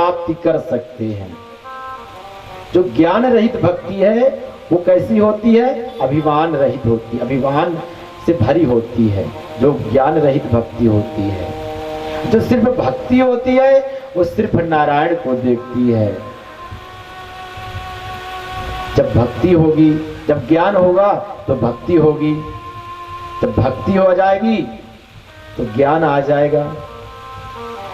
प्राप्ति कर सकते हैं। जो ज्ञान रहित भक्ति है वो कैसी होती है? अभिमान रहित होती है, अभिमान से भरी होती है जो ज्ञान रहित भक्ति होती है। जो सिर्फ भक्ति होती है वो सिर्फ नारायण को देखती है। जब भक्ति होगी, जब ज्ञान होगा तो भक्ति होगी, जब भक्ति हो जाएगी तो ज्ञान आ जाएगा,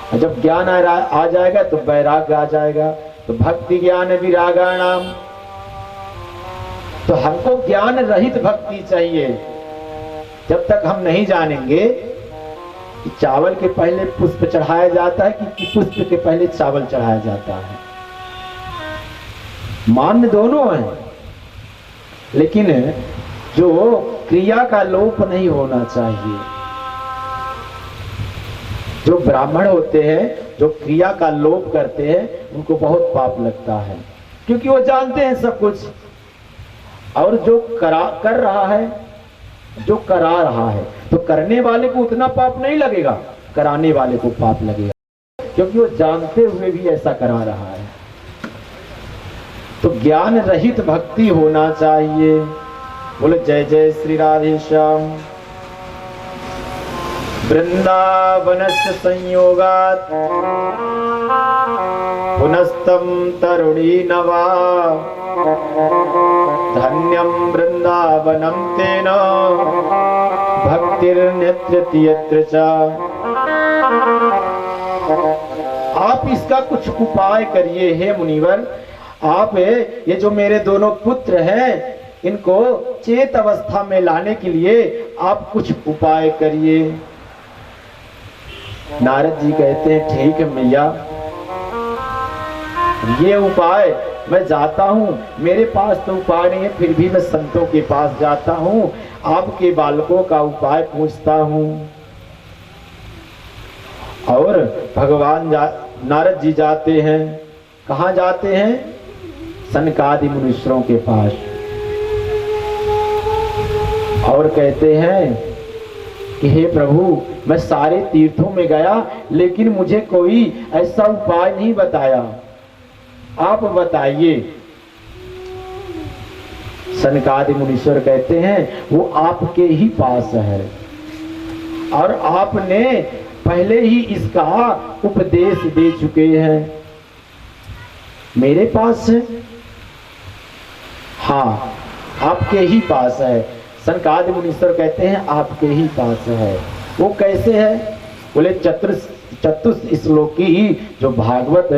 और जब ज्ञान आ जाएगा तो वैराग्य आ जाएगा। तो भक्ति ज्ञान विरागाणाम, तो हमको ज्ञान रहित भक्ति चाहिए। जब तक हम नहीं जानेंगे कि चावल के पहले पुष्प चढ़ाया जाता है कि पुष्प के पहले चावल चढ़ाया जाता है, मान्य दोनों हैं, लेकिन जो क्रिया का लोप नहीं होना चाहिए। जो ब्राह्मण होते हैं जो क्रिया का लोप करते हैं उनको बहुत पाप लगता है, क्योंकि वो जानते हैं सब कुछ। और जो कर रहा है, जो करा रहा है, तो करने वाले को उतना पाप नहीं लगेगा, कराने वाले को पाप लगेगा, क्योंकि वो जानते हुए भी ऐसा करा रहा है। तो ज्ञान रहित भक्ति होना चाहिए। बोले जय जय श्री राधे श्याम। वृंदावनस्य संयोगात् पुनस्तम तरुणी नवा, धन्यं वृंदावनम तेन भक्तिर्नेत्र्यति यत्र च। आप इसका कुछ उपाय करिए हे मुनिवर। आप ये जो मेरे दोनों पुत्र हैं इनको चेत अवस्था में लाने के लिए आप कुछ उपाय करिए। नारद जी कहते हैं ठीक है मैया, ये उपाय मैं जाता हूँ, मेरे पास तो उपाय नहीं है, फिर भी मैं संतों के पास जाता हूँ, आपके बालकों का उपाय पूछता हूँ। और भगवान नारद जी जाते हैं, कहाँ जाते हैं? सनकादि मुनीश्वरों के पास, और कहते हैं कि हे प्रभु, मैं सारे तीर्थों में गया लेकिन मुझे कोई ऐसा उपाय नहीं बताया, आप बताइए। सनकादि मुनीश्वर कहते हैं वो आपके ही पास है, और आपने पहले ही इसका उपदेश दे चुके हैं। मेरे पास है? हाँ, आपके ही पास है। सनकादि मुनीश्वर कहते हैं आपके ही पास है। वो कैसे है? बोले चतुश्लोकी जो भागवत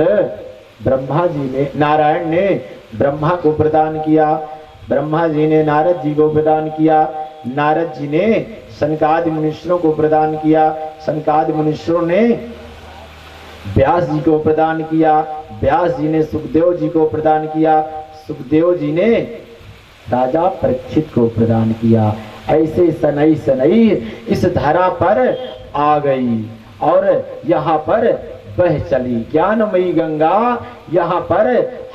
ब्रह्मा जी ने, नारायण ने ब्रह्मा को प्रदान किया, ब्रह्मा जी ने नारद जी को प्रदान किया, नारद जी ने सनकादि मुनीश्वरों को प्रदान किया, सनकादि मुनीश्वरों ने व्यास जी को प्रदान किया, व्यास जी ने सुखदेव जी को प्रदान किया, सुखदेव जी ने राजा परीक्षित को प्रदान किया। ऐसे सनई सनई इस धरा पर आ गई और यहाँ पर बह चली ज्ञानमयी गंगा, यहाँ पर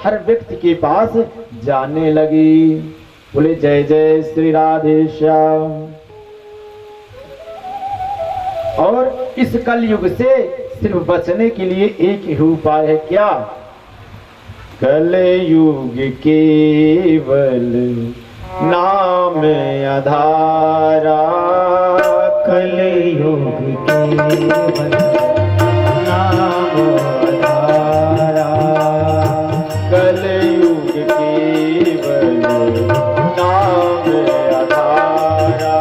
हर व्यक्ति के पास जाने लगी। बोले जय जय श्री राधे श्याम। और इस कलयुग से सिर्फ बचने के लिए एक ही उपाय है, क्या? कलयुग केवल नाम आधारा, कलयुग केवल नाम आधारा, कलयुग केवल नाम आधारा,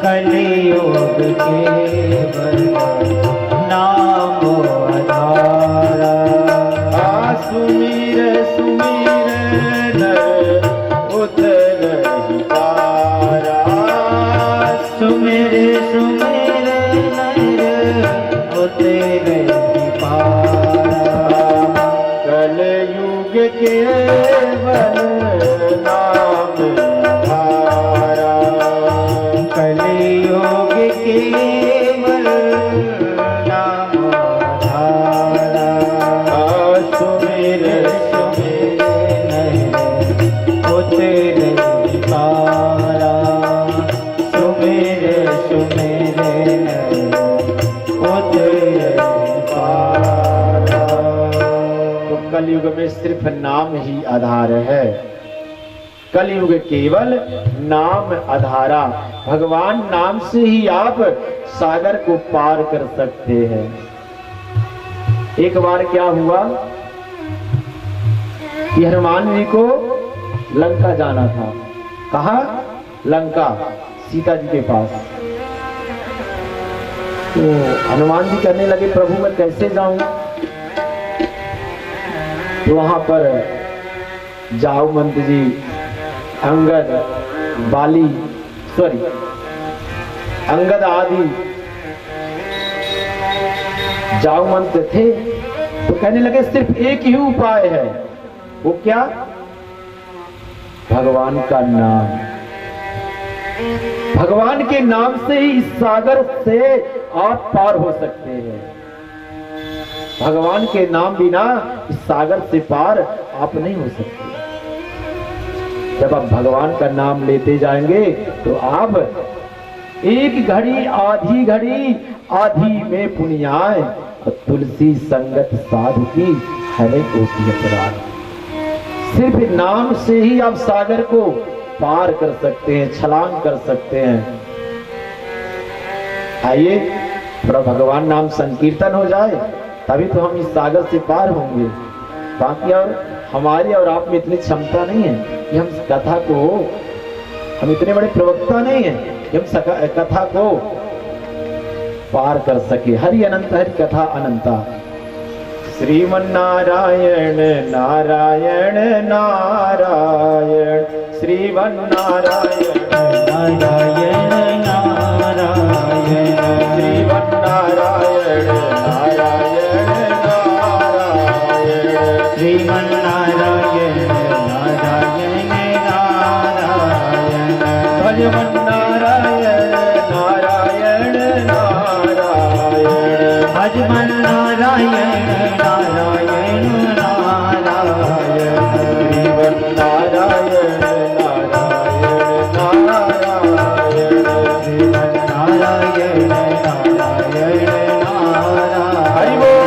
कलयुग केवल नाम आधारा। सुमीर सुमीर नर उतरहि पारा, सुमीर सुमीर नर उतरहि पारा, कलयुग केवल नाम आधारा, कलयुग केवल नाम आधारा। सुमिर सुमिर उतरहि पारा, सुमिर सुमिर उतरहि पारा। कलयुग में सिर्फ नाम ही आधार है। कलयुग केवल नाम आधारा। भगवान नाम से ही आप सागर को पार कर सकते हैं। एक बार क्या हुआ कि हनुमान जी को लंका जाना था। कहा? लंका, सीता जी के पास। तो हनुमान जी कहने लगे प्रभु मैं कैसे जाऊं? तो वहां पर जामवंत जी, अंगद, बाली, अंगद आदि जामवंत थे। तो कहने लगे सिर्फ एक ही उपाय है। वो क्या? भगवान का नाम। भगवान के नाम से ही इस सागर से आप पार हो सकते हैं। भगवान के नाम बिना इस सागर से पार आप नहीं हो सकते। जब आप भगवान का नाम लेते जाएंगे तो आप एक घड़ी आधी में पुण्याय और तुलसी संगत साधु की हरे कोटि अपराध। सिर्फ नाम से ही आप सागर को पार कर सकते हैं, छलांग कर सकते हैं। आइए थोड़ा भगवान नाम संकीर्तन हो जाए, तभी तो हम इस सागर से पार होंगे। बाकी और हमारी और आप में इतनी क्षमता नहीं है कि हम कथा को, हम इतने बड़े प्रवक्ता नहीं है कि हम कथा को पार कर सके। हरि अनंत हरि कथा अनंता। श्रीमन्नारायण नारायण नारायण, श्रीमन्नारायण नारायण नारायण, श्रीमन्नारायण नारायण नारायण, श्रीमन्नारायण नारायण नारायण, भजमन्नारायण नारायण नारायण, भजमन्नारायण नारायण नारायण, श्रीमन्नारायण नारायण नारायण, श्रीमन्नारायण नारायण नारायण। हरि बोल।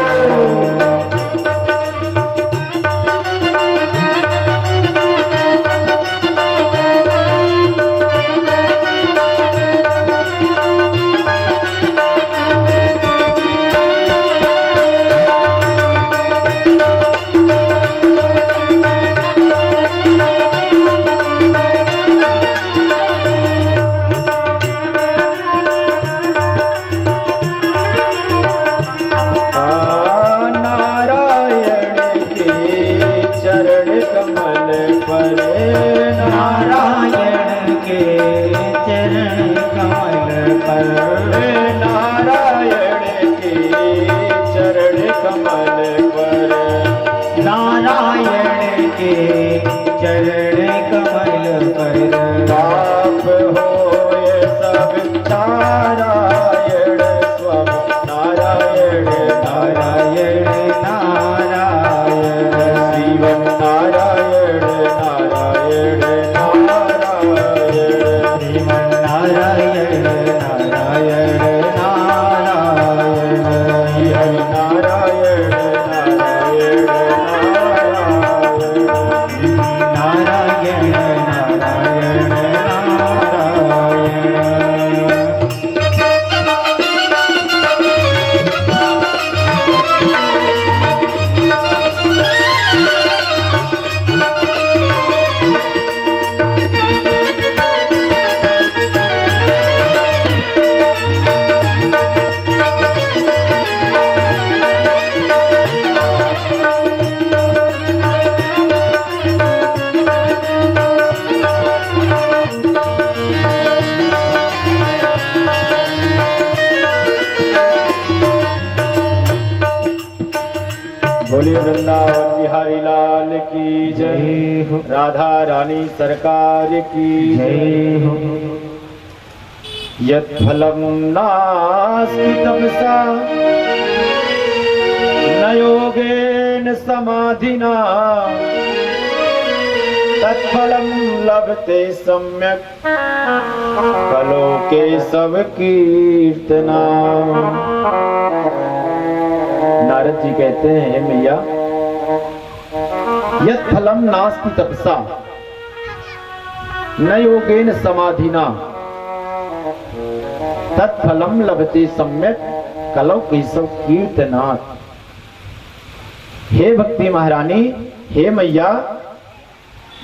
बोलिए वृंदावन बिहारी लाल की जय हो, राधा रानी सरकार की जय हो। यत् फलम नास्ति तपसा न योगेन समाधिना, तत्फलम लभते सम्यक कलो के सब कीर्तना। नारद जी कहते हैं, हे मैया यत् फलम नास्ति तपसा न योगेन समाधिना तत्फलम लभते सम्यक कलौ केशव कीर्तनात्। हे भक्ति महारानी, हे मैया,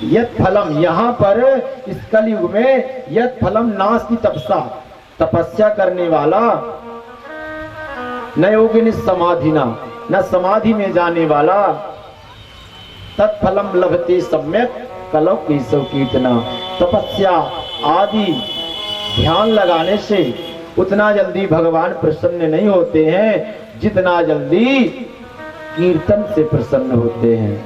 यत् फलम, यहां पर इस कलयुग में यत् फलम नास्ति तपसा, तपस्या करने वाला, न योगिन समाधिना, न समाधि में जाने वाला, तत्फलम लभते सम्यक कलौ केशव कीर्तना, तपस्या आदि ध्यान लगाने से उतना जल्दी भगवान प्रसन्न नहीं होते हैं जितना जल्दी कीर्तन से प्रसन्न होते हैं।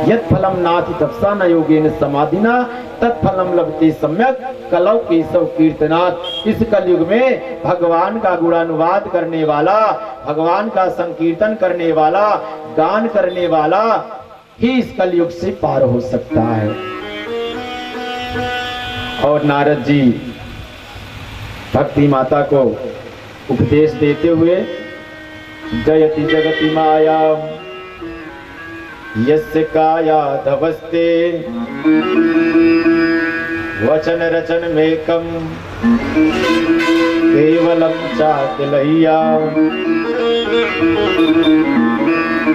यत् फलम नास्ति तपसा न योगेन समाधिना तत्फलम लभते सम्यक कलौ केशव कीर्तनात्। इस कलयुग में भगवान का गुणानुवाद करने वाला, भगवान का संकीर्तन करने वाला, गान करने वाला ही इस कलयुग से पार हो सकता है। और नारद जी भक्ति माता को उपदेश देते हुए जयति जगति माया यस्य काया धवस्ते वचन रचन मेकम केवलम चातिलय्या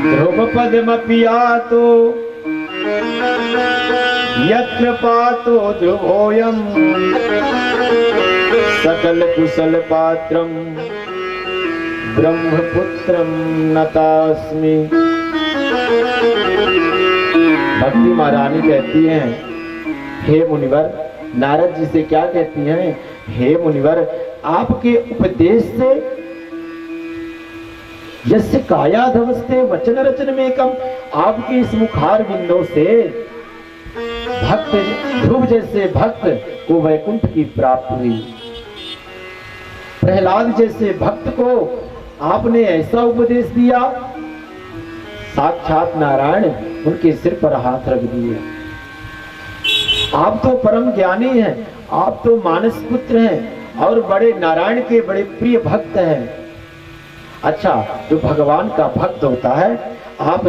ध्रुव पद्मपियातो यत्र पातो ध्रुवोयम सकल कुशल पात्रम ब्रह्मपुत्रम नतास्मि। भक्ति महारानी कहती हैं, हे मुनिवर, नारद जी से क्या कहती हैं, हे मुनिवर, आपके उपदेश से यस्य काया धवस्ते वचन रचन में कम, आपके इस मुखार बिंदों से भक्त ध्रुव जैसे भक्त को वैकुंठ की प्राप्ति हुई। प्रहलाद जैसे भक्त को आपने ऐसा उपदेश दिया, साक्षात नारायण उनके सिर पर हाथ रख दिए। आप तो परम ज्ञानी हैं, आप तो मानस पुत्र हैं और बड़े नारायण के बड़े प्रिय भक्त हैं। अच्छा, जो भगवान का भक्त होता है, आप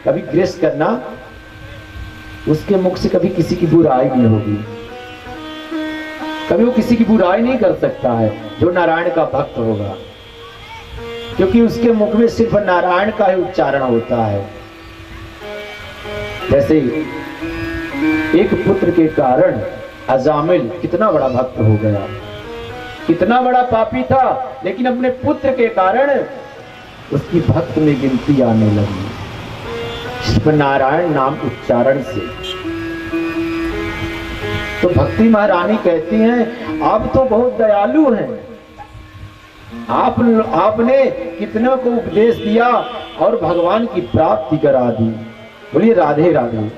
कभी गृहस्थ करना, उसके मुख से कभी किसी की बुराई नहीं होगी, कभी वो किसी की बुराई नहीं कर सकता है जो नारायण का भक्त होगा, क्योंकि उसके मुख में सिर्फ नारायण का ही उच्चारण होता है। जैसे एक पुत्र के कारण अजामिल कितना बड़ा भक्त हो गया, कितना बड़ा पापी था, लेकिन अपने पुत्र के कारण उसकी भक्त में गिनती आने लगी, सिर्फ नारायण नाम उच्चारण से। तो भक्ति महारानी कहती हैं, आप तो बहुत दयालु हैं, आपने कितनों को उपदेश दिया और भगवान की प्राप्ति करा दी। बोलिए राधे राधे।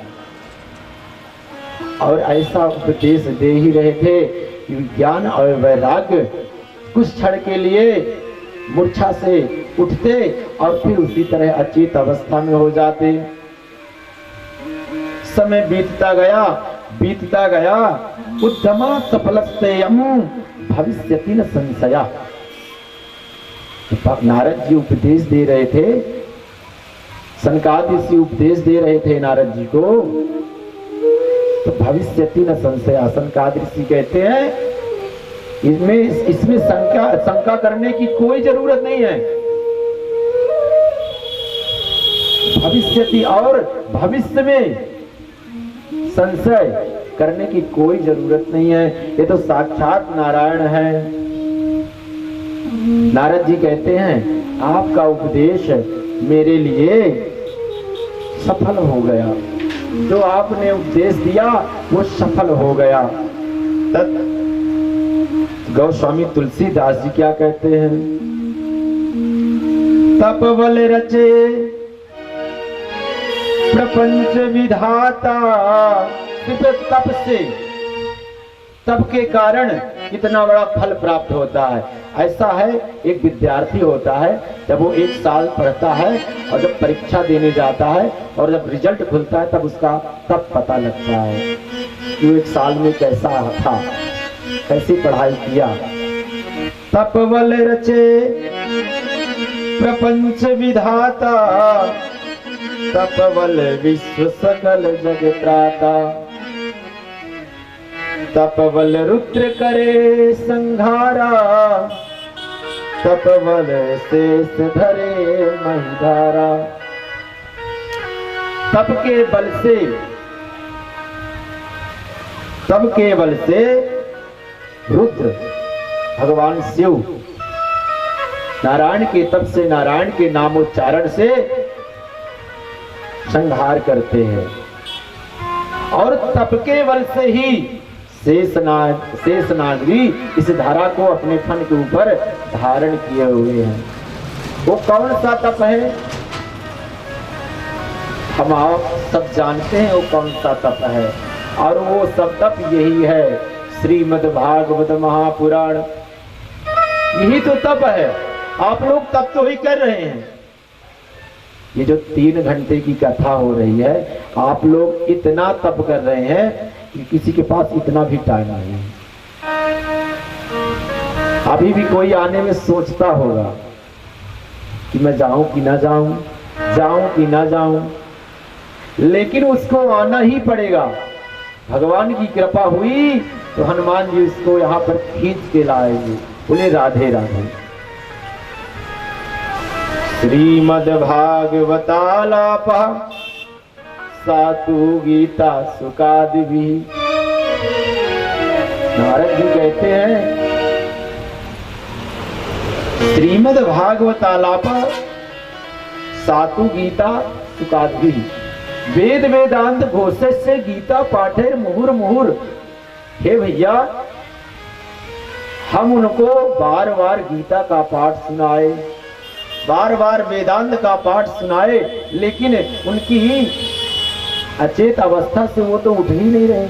और ऐसा उपदेश दे ही रहे थे कि ज्ञान और वैराग्य कुछ क्षण के लिए मूर्छा से उठते और फिर उसी तरह अचेत अवस्था में हो जाते। समय बीतता गया, उद्यमा सफलस्तेयम भविष्यति न संशया। नारद जी उपदेश दे रहे थे, सनकादिक ऋषि उपदेश दे रहे थे नारद जी को, तो भविष्यति न संशया। सनकादिक ऋषि कहते हैं इसमें शंका करने की कोई जरूरत नहीं है। भविष्यति और भविष्य में संशय करने की कोई जरूरत नहीं है, ये तो साक्षात नारायण है। नारद जी कहते हैं, आपका उपदेश मेरे लिए सफल हो गया, जो आपने उपदेश दिया वो सफल हो गया। तत् गोस्वामी तुलसीदास जी क्या कहते हैं, तपबल रचे प्रपंच विधाता। तप से, तप के कारण कितना बड़ा फल प्राप्त होता है। ऐसा है, एक विद्यार्थी होता है, जब वो 1 साल पढ़ता है और जब परीक्षा देने जाता है और जब रिजल्ट खुलता है तब उसका तब पता लगता है कि वो 1 साल में कैसा था, कैसी पढ़ाई किया। तपबल रचे प्रपंच विधाता तपवल विश्व सकल जग त्राता, तपवल रुद्र करे संघारा, तपवल शेष धरे महिधारा। तप के बल से रुद्र भगवान शिव नारायण के तप से, नारायण के नामोच्चारण से संहार करते हैं। और तप के बल से ही शेषनागरी इस धारा को अपने फन के ऊपर धारण किए हुए हैं। वो कौन सा तप है? हम आप सब जानते हैं वो कौन सा तप है, और वो सब तप यही है, श्रीमद् भागवत महापुराण। यही तो तप है। आप लोग तप तो ही कर रहे हैं। ये जो 3 घंटे की कथा हो रही है, आप लोग इतना तप कर रहे हैं कि किसी के पास इतना भी टाइम नहीं है। अभी भी कोई आने में सोचता होगा कि मैं जाऊं कि ना जाऊं, जाऊं कि ना जाऊं, लेकिन उसको आना ही पड़ेगा। भगवान की कृपा हुई तो हनुमान जी उसको यहाँ पर खींच के लाएंगे। बोले राधे राधे। श्रीमद् भागवतालापा सातु गीता सुकादिभी। नारद जी कहते हैं श्रीमद् भागवतालापा सातु गीता सुकादिभी। वेद वेदांत घोषे से गीता पाठेर मुहुर मुहुर। हे भैया, हम उनको बार बार गीता का पाठ सुनाए, बार बार वेदांत का पाठ सुनाए, लेकिन उनकी अचेत अवस्था से वो तो उठ ही नहीं रहे।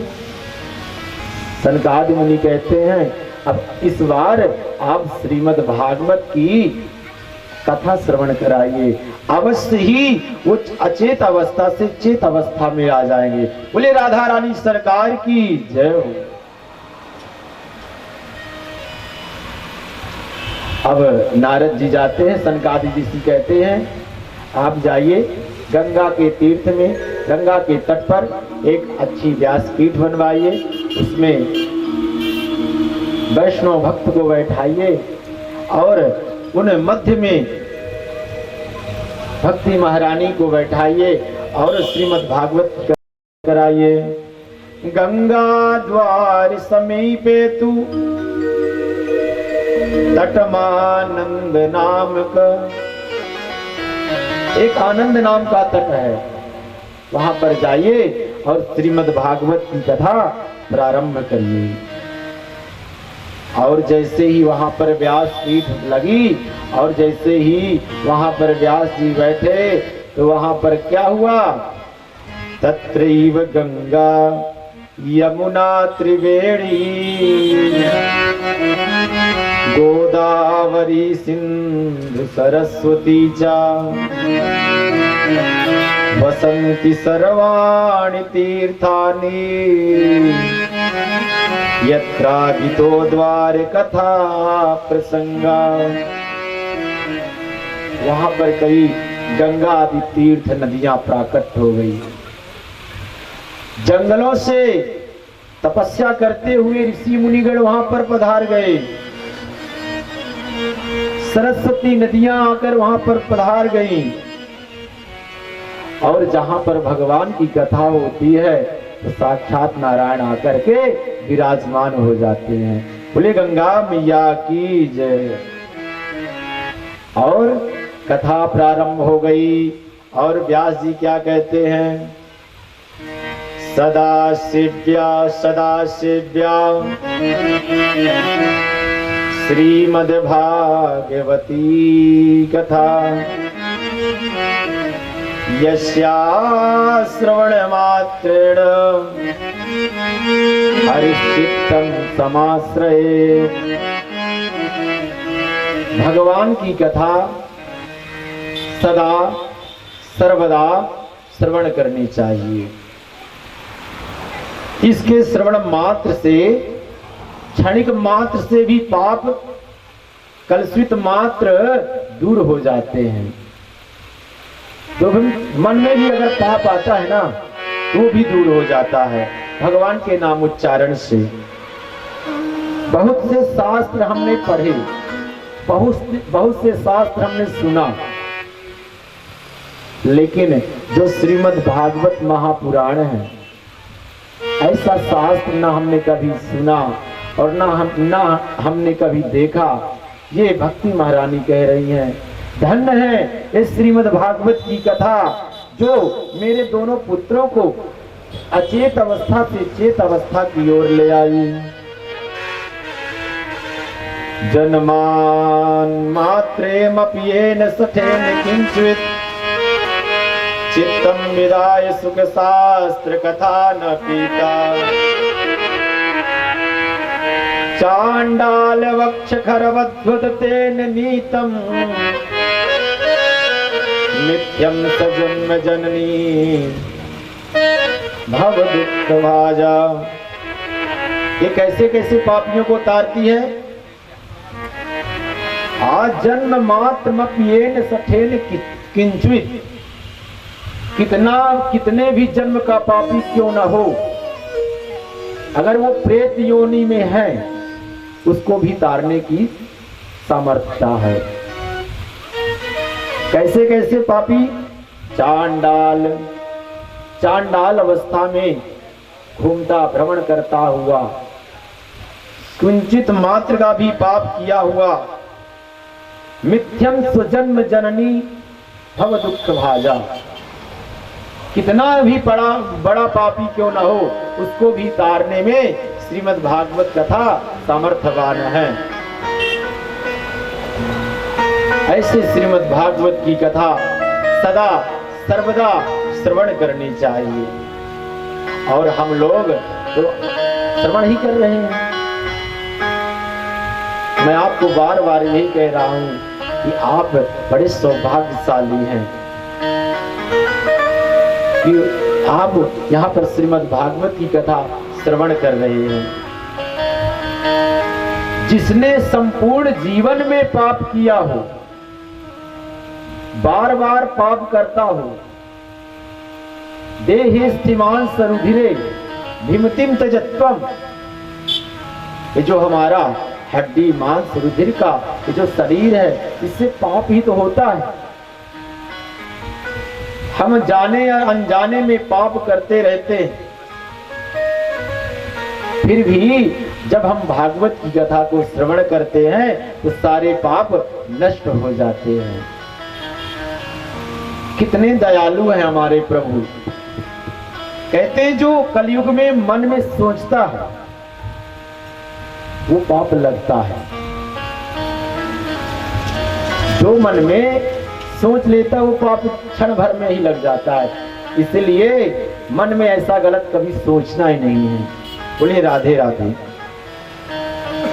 सनकादि मुनि कहते हैं अब इस बार आप श्रीमद् भागवत की कथा श्रवण कराइए, अवश्य ही वो अचेत अवस्था से चेत अवस्था में आ जाएंगे। बोले राधा रानी सरकार की जय हो। अब नारद जी जाते हैं, सनकादि ऋषि कहते हैं आप जाइए गंगा के तीर्थ में, गंगा के तट पर एक अच्छी व्यासपीठ बनवाइए, उसमें वैष्णव भक्त को बैठाइए और उन मध्य में भक्ति महारानी को बैठाइए और श्रीमद् भागवत कराइए। गंगा द्वार समीपे तू तटमानंद नाम का, एक आनंद नाम का तट है, वहां पर जाइए और श्रीमद् भागवत की कथा प्रारंभ करिए। और जैसे ही वहां पर व्यास पीठ लगी और जैसे ही वहां पर व्यास जी बैठे तो वहां पर क्या हुआ? तत्रैव गंगा यमुना त्रिवेणी गोदावरी सिंधु सरस्वती चा वसंति सर्वाणि तीर्थानि यत्रागितो द्वार कथा प्रसंगा। वहां पर कई गंगा आदि तीर्थ नदियां प्राकट हो गई। जंगलों से तपस्या करते हुए ऋषि मुनिगण वहां पर पधार गए। सरस्वती नदियां आकर वहां पर पधार गईं। और जहां पर भगवान की कथा होती है तो साक्षात नारायण आकर के विराजमान हो जाते हैं। बोले गंगा मैया की जय। और कथा प्रारंभ हो गई और व्यास जी क्या कहते हैं? सदाशिव्या सदाशिव्या श्रीमद् भागवती कथा यस्या श्रवण मात्रेण हरिचित्तम समाश्रये। भगवान की कथा सदा सर्वदा श्रवण करनी चाहिए। इसके श्रवण मात्र से, क्षणिक मात्र से भी पाप कलुषित मात्र दूर हो जाते हैं। तो मन में भी अगर पाप आता है ना तो भी दूर हो जाता है भगवान के नाम उच्चारण से। बहुत से शास्त्र हमने पढ़े, बहुत से शास्त्र हमने सुना, लेकिन जो श्रीमद् भागवत महापुराण है ऐसा शास्त्र ना हमने कभी सुना और ना हमने कभी देखा। ये भक्ति महारानी कह रही हैं, धन्य है इस श्रीमद् भागवत की कथा जो मेरे दोनों पुत्रों को अचेत अवस्था से चेत अवस्था की ओर ले आई। जन्मान मात्रेमप्येन सठेन किंचित चित्तम विदाय सुख शास्त्र कथा न पीता। चांडाल वक्ष खरवद्भुत तेन नीतम मिथ्यम सजन्म जननी भव दुख भाजा। ये कैसे कैसे पापियों को तारती है। आज जन्म मात्र मप्येन सठेन किंचित, कितने भी जन्म का पापी क्यों ना हो, अगर वो प्रेत योनि में है उसको भी तारने की सामर्थ्यता है। कैसे कैसे पापी, चांडाल अवस्था में घूमता भ्रमण करता हुआ, किंचित मात्र का भी पाप किया हुआ, मिथ्यम स्वजन्म जननी भव दुख भाजा। कितना भी बड़ा पापी क्यों ना हो उसको भी तारने में श्रीमद् भागवत कथा सामर्थ्यवान है। ऐसे श्रीमद् भागवत की कथा सदा सर्वदा श्रवण करनी चाहिए और हम लोग तो श्रवण ही कर रहे हैं। मैं आपको बार बार यही कह रहा हूं कि आप बड़े सौभाग्यशाली हैं कि आप यहाँ पर श्रीमद् भागवत की कथा श्रवण कर रहे हैं। जिसने संपूर्ण जीवन में पाप किया हो, बार बार पाप करता हो, देहे स्थिमान सरुधिरे भीमतिम तजत्वम, ये जो हमारा हड्डी मांस रुधिर का ये जो शरीर है इससे पाप ही तो होता है। हम जाने या अनजाने में पाप करते रहते हैं, फिर भी जब हम भागवत की कथा को श्रवण करते हैं तो सारे पाप नष्ट हो जाते हैं। कितने दयालु हैं हमारे प्रभु। कहते हैं जो कलयुग में मन में सोचता है वो पाप लगता है, जो मन में सोच लेता है वो पाप क्षण भर में ही लग जाता है। इसलिए मन में ऐसा गलत कभी सोचना ही नहीं है। बोलिए राधे राधे।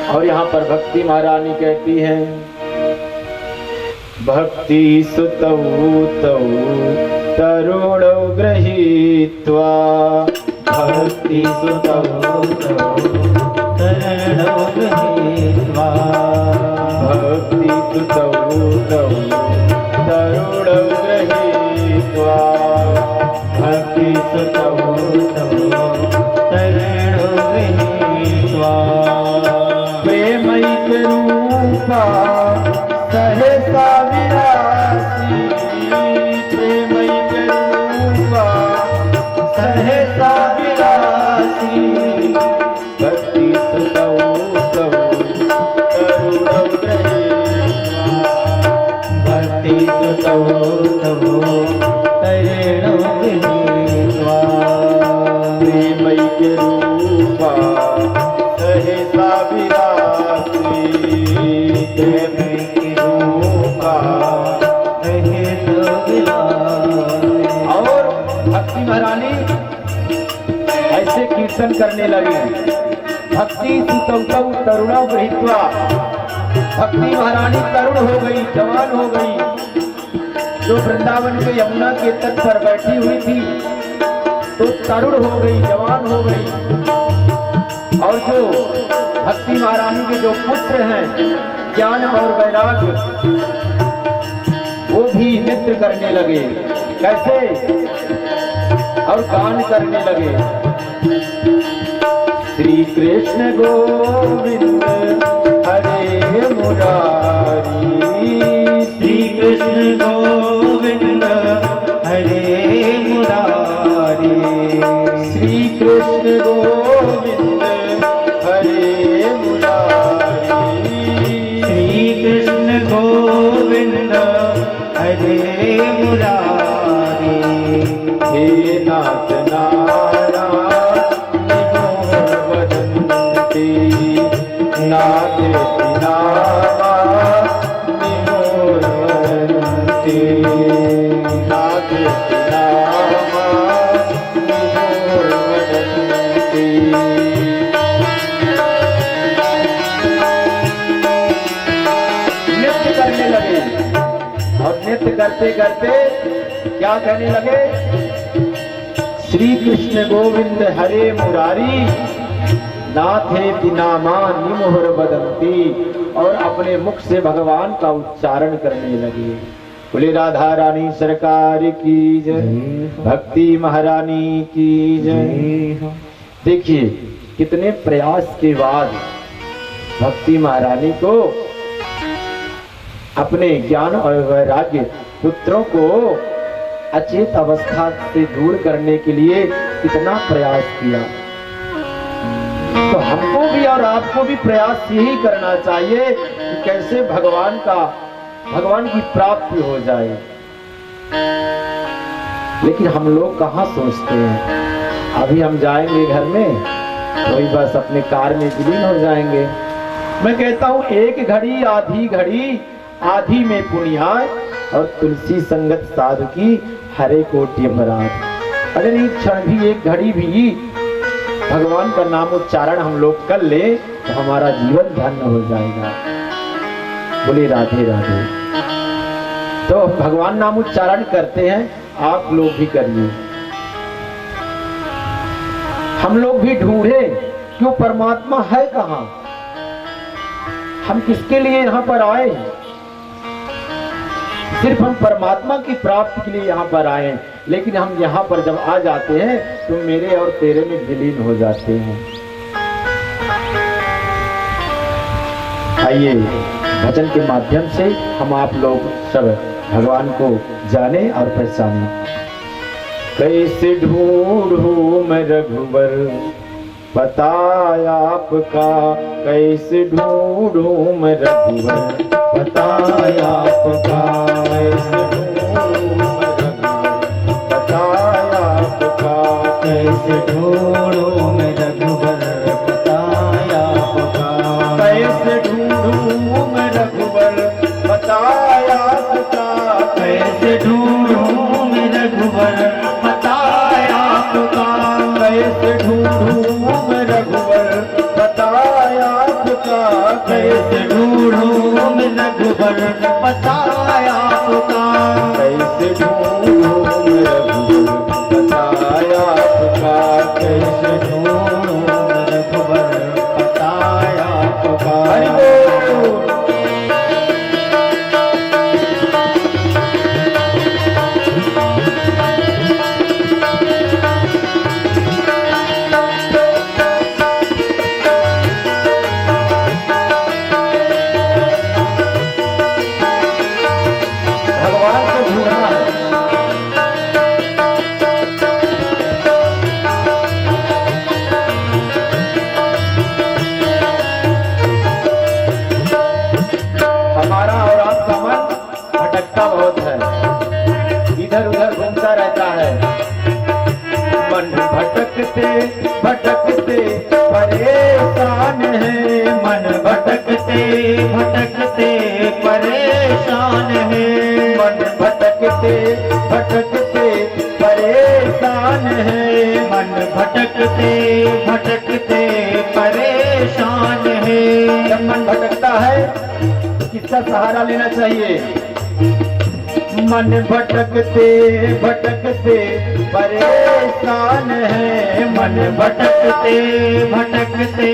और यहाँ पर भक्ति महारानी कहती हैं, भक्ति सुतौ तौ तरुणौ गृहीत्वा, भक्ति सुतौ तौ तरुणौ गृहीत्वा, भक्ति सुतौ तौ तरुणौ गृहीत्वा, भक्ति सुतौ तौ तरुणौ गृहीत्वा, प्रेमैक रूपा सहसा विरासी, प्रेमैक रूपा सहसा विरासी, भक्ति सुतौ तौ तरुणौ गृहीत्वा, भक्ति सुतौ तौ तरुणौ गृहीत्वा, प्रेमैक रूपा सहसा विरासी, प्रेमैक रूपा सहसा विरासी। और भक्ति महारानी ऐसे कीर्तन करने लगी, भक्ति सुतौ तरुणौ गृहीत्वा। भक्ति महारानी तरुण हो गई, जवान हो गई। जो वृंदावन के यमुना के तट पर बैठी हुई थी तो तरुण हो गई, जवान हो गई। और जो भक्ति महारानी के जो पुत्र हैं ज्ञान और वैराग्य, वो भी नृत्य करने लगे। कैसे? और गान करने लगे, श्री कृष्ण गोविंद हरे मुरारी, श्री कृष्ण गोविंद हरे मुरारी, श्री कृष्ण गोविंद हरे मुरारी, श्री कृष्ण गोविंद हरे मुरारी, हे नाथ नारायण वदन्ति, नाथ नामा निमोर वदन्ति, नाथ नामा निमोर वदन्ति। नृत्य करने लगे और नृत्य करते करते क्या कहने लगे? श्री कृष्ण गोविंद हरे मुरारी, नाथेति नामा निमोहर वदन्ति, और अपने मुख से भगवान का उच्चारण करने लगे। बोले राधा रानी सरकार की जय, भक्ति महारानी की जय। देखिए कितने प्रयास के बाद भक्ति महारानी को अपने ज्ञान और वैराग्य पुत्रों को अचेत अवस्था से दूर करने के लिए कितना प्रयास किया। तो हमको भी और आपको भी प्रयास यही करना चाहिए कि कैसे भगवान की प्राप्ति हो जाए। लेकिन हम लोग कहाँ सोचते हैं, अभी हम जाएंगे घर में वही बस अपने कार में विलीन हो जाएंगे। मैं कहता हूँ एक घड़ी आधी घड़ी, आधी में पुनिहार और तुलसी संगत साधु की हरे कोटि अपराध। अगर एक क्षण भी, एक घड़ी भी भगवान का नाम उच्चारण हम लोग कर ले तो हमारा जीवन धन्य हो जाएगा। बोले राधे राधे। तो भगवान नाम उच्चारण करते हैं, आप लोग भी करिए। हम लोग भी ढूंढे क्यों परमात्मा है कहाँ, हम किसके लिए यहाँ पर आए हैं? सिर्फ हम परमात्मा की प्राप्ति के लिए यहाँ पर आए हैं, लेकिन हम यहाँ पर जब आ जाते हैं तो मेरे और तेरे में विलीन हो जाते हैं। आइए भजन के माध्यम से हम आप लोग सब भगवान को जाने और पहचाने। कैसे ढूंढूं मैं रघुवर बताया आपका, कैसे ढूंढूं मैं रघुवर बताया आपका, कैसे ढूंढूं मैं रघुवर बताया आपका, कैसे ढूंढूं मैं रघुवर बताया आपका, कैसे ढूंढूं मैं रघुवर बताया आपका, कैसे ढूंढूं मैं रघुवर बताया आपका, कैसे ढूंढूं मैं रघुवर बताया आपका, कैसे ढूंढूं मैं रघुवर बताया आपका, कैसे ढूंढूं मैं रघुवर बताया आपका, कैसे ढूंढूं मैं रघुवर बताया आपका। हरि बोल। भगवान को ढूंढना है। हमारा और आपका मन भटकता बहुत है, इधर उधर घूमता रहता है। मन भटकते भटकते परेशान है, मन भटकते भटकते परेशान है, मन भटकते भटकते परेशान है, मन भटकते भटकते परेशान है। जब मन भटकता है तो किसका सहारा लेना चाहिए? मन भटकते भटकते परेशान है, मन भटकते भटकते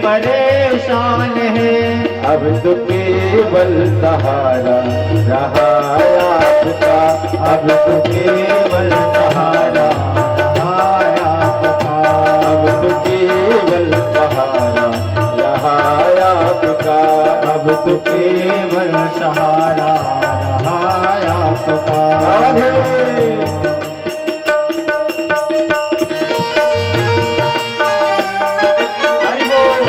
परेशान है। अब तो केवल सहारा रहा आपका, अब तो केवल सहारा रहा आपका, अब तो केवल सहारा रहा आपका, अब तो केवल सहारा रहा आपका। राधे। हरि बोल।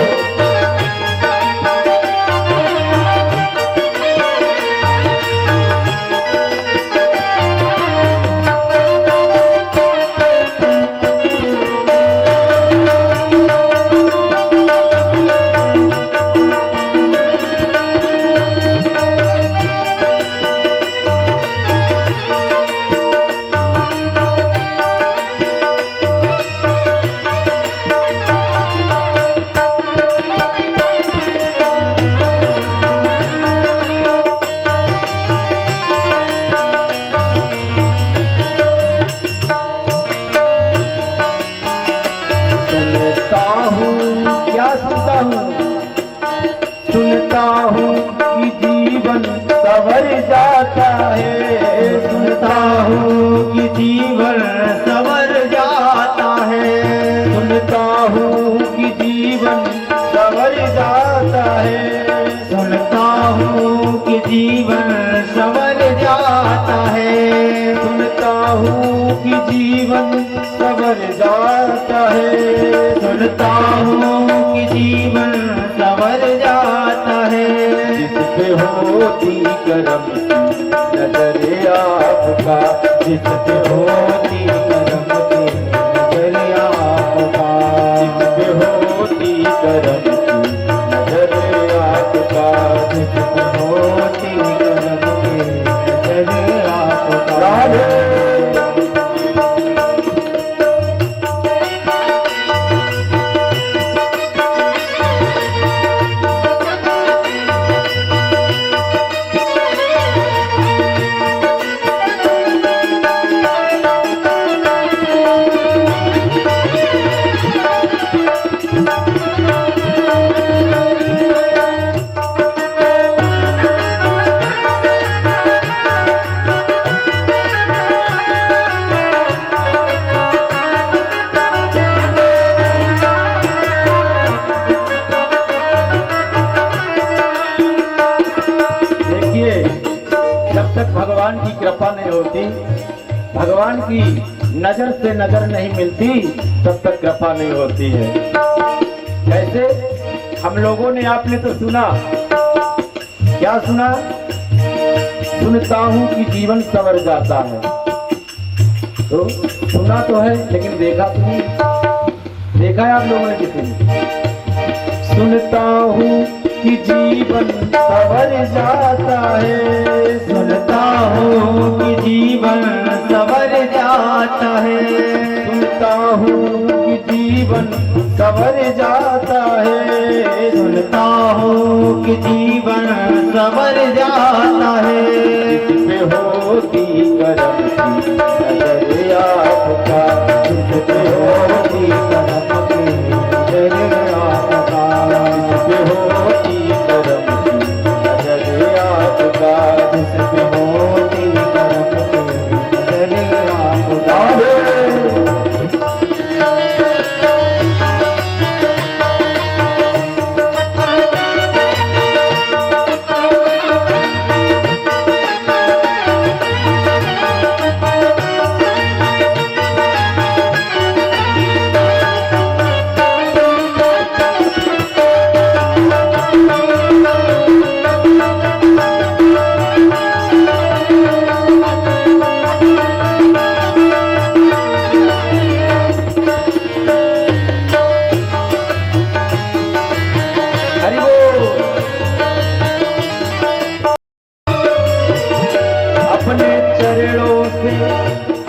सुनता हूँ कि जीवन संवर जाता है, सुनता हूँ कि जीवन संवर जाता है, सुनता हूँ कि जीवन संवर जाता है, सुनता हूँ कि जीवन संवर जाता है, सुनता हूँ कि जीवन संवर जाता है, सुनता हूँ कि जीवन संवर जाता है। जिस पे होती करम की नजर आपका, जिस पे होती करम की नजर आपका, जिस पे होती करम की नजर आपका, जिस पे होती करम की नजर आपका। राधे। जब तक भगवान की कृपा नहीं होती, भगवान की नजर से नजर नहीं मिलती, तब तक कृपा नहीं होती है। कैसे? हम लोगों ने, आपने तो सुना, क्या सुना? सुनता हूं कि जीवन संवर जाता है। तो सुना तो है, लेकिन देखा तो नहीं। देखा है आप लोगों ने किसी ने? सुनता हूँ कि जीवन संवर जाता है, सुनता हूँ कि जीवन संवर जाता है, सुनता हूँ कि जीवन संवर जाता है, सुनता हूँ कि जीवन संवर जाता है। जिस पे होती करम की नजर आपका, जिस पे होती करम की नजर आपका, जिस पे होती करम की नजर आपका, जिस पे होती करम की नजर आपका।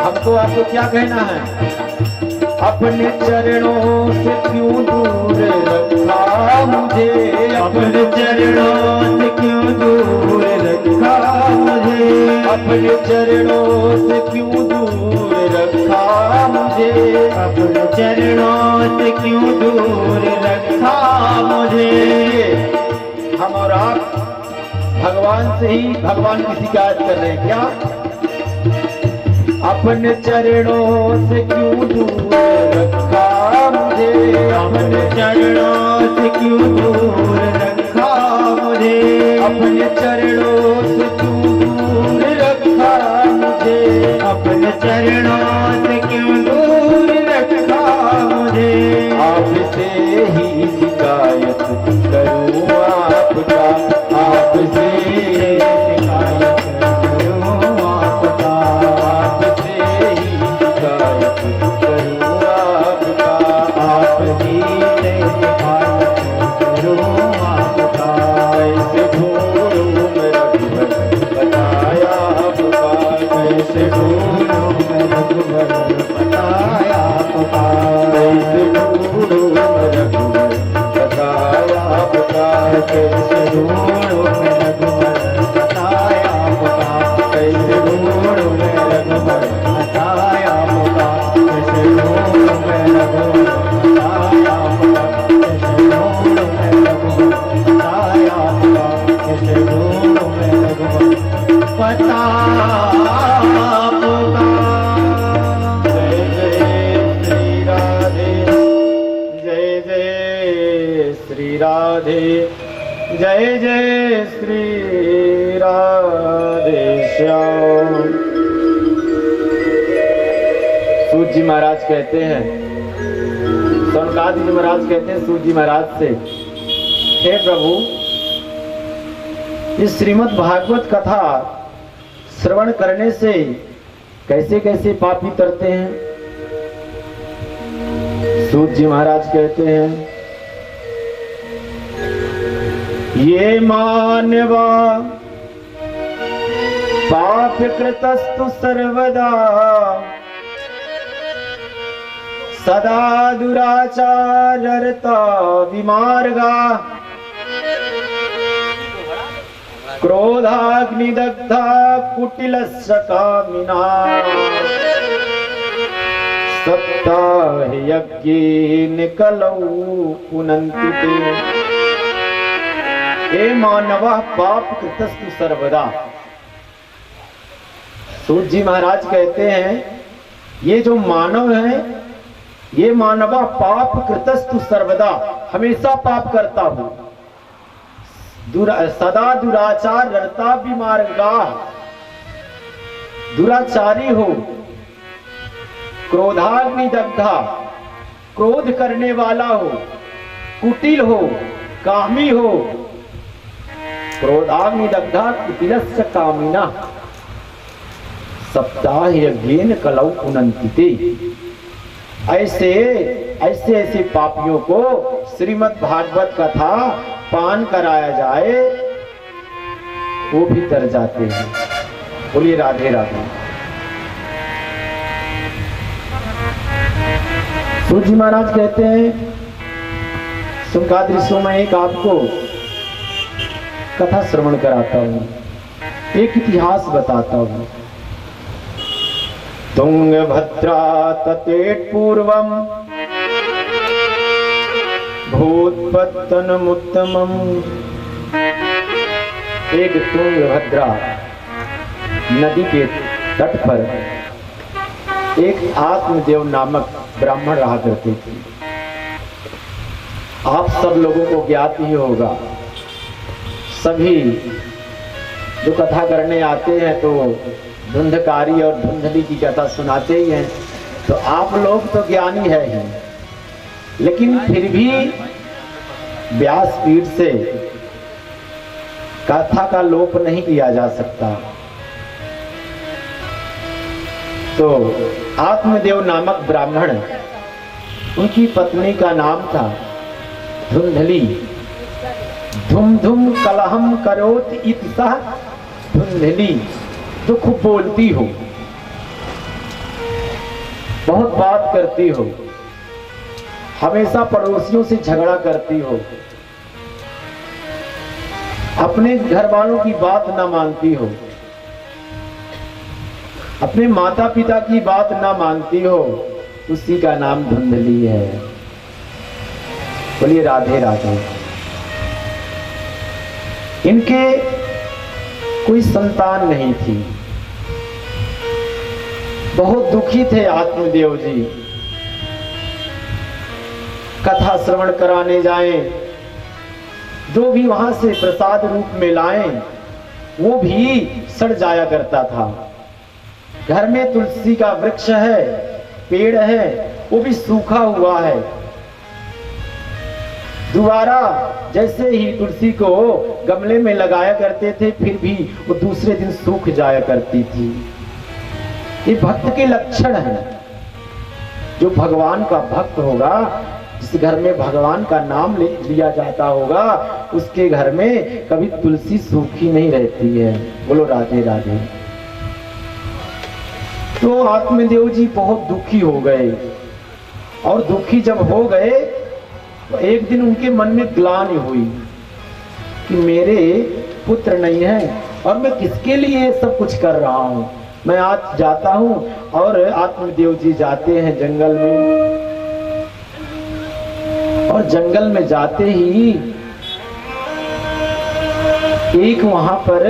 हमको आपको क्या कहना है? अपने चरणों से क्यों दूर रखा मुझे, अपने चरणों से क्यों दूर रखा मुझे, अपने चरणों से क्यों दूर रखा मुझे, अपने चरणों से क्यों दूर रखा मुझे। हम और आप भगवान से ही भगवान की शिकायत कर रहे हैं क्या? अपने चरणों से क्यों दूर रखा मुझे, अपने चरणों से क्यों दूर रखा मुझे, अपने चरणों से क्यों दूर रखा मुझे, अपने चरणों से क्यों दूर रखा मुझे। आपसे ही शिकायत करूं आपका, आपसे शिकायत करूं आपका, आपसे ही शिकायत करूं आपका, आपकी शिकायत करूं आपका। कैसे ढूंढूं मैं रघुवर बताया आपका, कैसे ढूंढूं मैं रघुवर बताया आपका, कैसे ढूंढूं मैं रघुवर बताया आपका, कैसे ढूंढूं मैं रघुवर बताया आपका, कैसे ढूंढूं मैं रघुवर बताया आपका, कैसे ढूंढूं मैं रघुवर बताया आपका, कैसे ढूंढूं मैं रघुवर बताया आपका, कैसे ढूंढूं मैं रघुवर बताया आपका। जय जय श्री राधे, जय जय श्री राधे, जय जय श्री राधे श्याम। सूत जी महाराज कहते हैं, सौनकादि जी महाराज कहते हैं सूत जी महाराज से, हे प्रभु, इस श्रीमद् भागवत कथा श्रवण करने से कैसे कैसे पापी तरते हैं। सूत जी महाराज कहते हैं, ये मानवा पाप कृतस्तु सर्वदा, सदा दुराचारता विमार्गा, क्रोधाग्निदग्धा कुटिलस्य कामिना, सप्ताह यज्ञेन कलौ पुनन्ति ते। हे मानवः पाप कृतस्तु सर्वदा। सूत जी महाराज कहते हैं, ये जो मानव है, ये मानवा पाप कृतस्तु सर्वदा, हमेशा पाप करता हूं, सदा दुराचार रता विमार्गा, दुराचारी हो, क्रोधाग्नि दग्धा, क्रोध करने वाला हो, कुटिल हो, कामी हो, क्रोधाग्नि दग्धा कुटिलस्य कामिना, सप्ताह यज्ञेन कलौ पुनन्ति ते। ऐसे ऐसे ऐसे पापियों को श्रीमद् भागवत कथा पान कराया जाए, वो भी तर जाते हैं। बोलिए राधे राधे। सूत जी महाराज कहते हैं, सुनकादि ऋषियों में एक आपको कथा श्रवण कराता हूं, एक इतिहास बताता हूं। तुंगभद्रा तटेट पूर्वम भूतपत्तनमुत्तमम्। एक तुंगभद्रा नदी के तट पर एक आत्मदेव नामक ब्राह्मण रहा करते थे। आप सब लोगों को ज्ञात ही होगा, सभी जो कथा करने आते हैं तो धुंधकारी और धुंधली की कथा सुनाते ही हैं, तो आप लोग तो ज्ञानी है ही, लेकिन फिर भी व्यासपीठ से कथा का लोप नहीं किया जा सकता। तो आत्मदेव नामक ब्राह्मण, उनकी पत्नी का नाम था धुंधली। धुम धुम कलहम करोत इति सह धुंधली, जो खूब बोलती हो, बहुत बात करती हो, हमेशा पड़ोसियों से झगड़ा करती हो, अपने घर वालों की बात न मानती हो, अपने माता पिता की बात ना मानती हो, उसी का नाम धुंधली है। बोलिए राधे राधे। इनके कोई संतान नहीं थी, बहुत दुखी थे आत्मदेव जी। कथा श्रवण कराने जाएं, जो भी वहां से प्रसाद रूप में लाएं, वो भी सड़ जाया करता था। घर में तुलसी का वृक्ष है, पेड़ है, वो भी सूखा हुआ है। दोबारा जैसे ही तुलसी को गमले में लगाया करते थे, फिर भी वो दूसरे दिन सूख जाया करती थी। ये भक्त के लक्षण हैं। जो भगवान का भक्त होगा, जिस घर में भगवान का नाम लिया जाता होगा, उसके घर में कभी तुलसी सूखी नहीं रहती है। बोलो राधे राधे। तो आत्मदेव जी बहुत दुखी हो गए, और दुखी जब हो गए तो एक दिन उनके मन में ग्लानि हुई कि मेरे पुत्र नहीं है और मैं किसके लिए सब कुछ कर रहा हूं। मैं आज जाता हूं, और आत्मदेव जी जाते हैं जंगल में, और जंगल में जाते ही एक वहां पर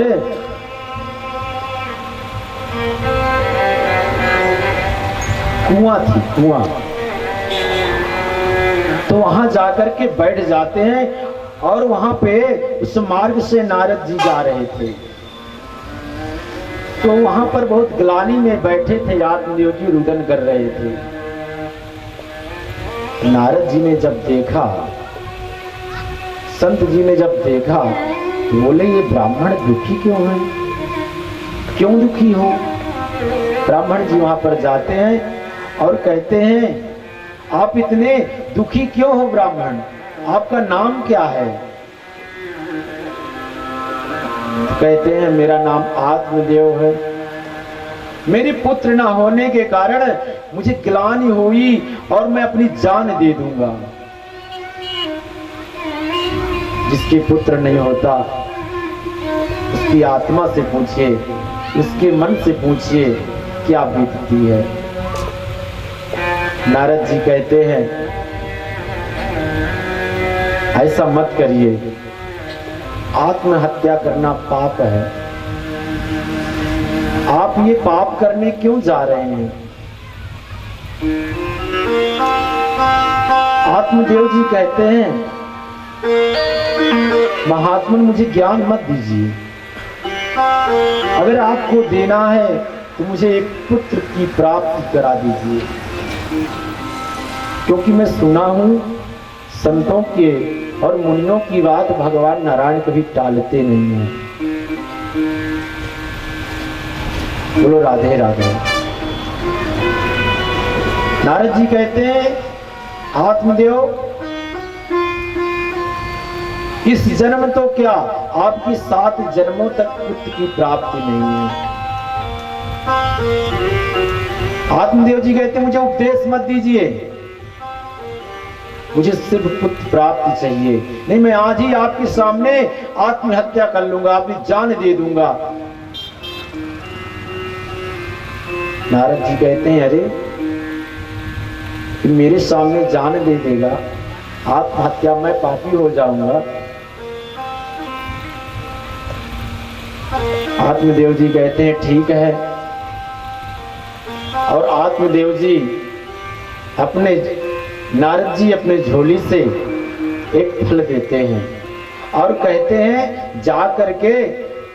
कुआं थी, कुआं। तो वहां जाकर के बैठ जाते हैं, और वहां पे उस मार्ग से नारद जी जा रहे थे। तो वहां पर बहुत ग्लानि में बैठे थे, आत्मदेव जी रुदन कर रहे थे। नारद जी ने जब देखा, संत जी ने जब देखा, तो बोले ये ब्राह्मण दुखी क्यों है, क्यों दुखी हो। ब्राह्मण जी वहां पर जाते हैं और कहते हैं, आप इतने दुखी क्यों हो ब्राह्मण, आपका नाम क्या है। तो कहते हैं मेरा नाम आत्मदेव है। मेरे पुत्र ना होने के कारण मुझे ग्लानि हुई, और मैं अपनी जान दे दूंगा। जिसके पुत्र नहीं होता, उसकी आत्मा से पूछिए, उसके मन से पूछिए क्या बीतती है। नारद जी कहते हैं ऐसा मत करिए, आत्महत्या करना पाप है। आप ये पाप करने क्यों जा रहे हैं। आत्मदेव जी कहते हैं, महात्मन मुझे ज्ञान मत दीजिए, अगर आपको देना है तो मुझे एक पुत्र की प्राप्ति करा दीजिए। क्योंकि मैं सुना हूं संतों के और मुनियों की बात भगवान नारायण कभी टालते नहीं हैं। बोलो राधे राधे। नारद जी कहते हैं, आत्मदेव इस जन्म तो क्या, आपकी 7 जन्मों तक पुत्र की प्राप्ति नहीं है। आत्मदेव जी कहते हैं, मुझे उपदेश मत दीजिए, मुझे सिर्फ पुत्र प्राप्ति चाहिए, नहीं मैं आज ही आपके सामने आत्महत्या कर लूंगा, अपनी जान दे दूंगा। नारद जी कहते हैं, अरे मेरे सामने जान दे देगा, आत्महत्या मैं पापी हो जाऊंगा। आत्मदेव जी कहते हैं ठीक है। और आत्मदेव जी अपने, नारद जी अपने झोली से एक फल देते हैं और कहते हैं जा करके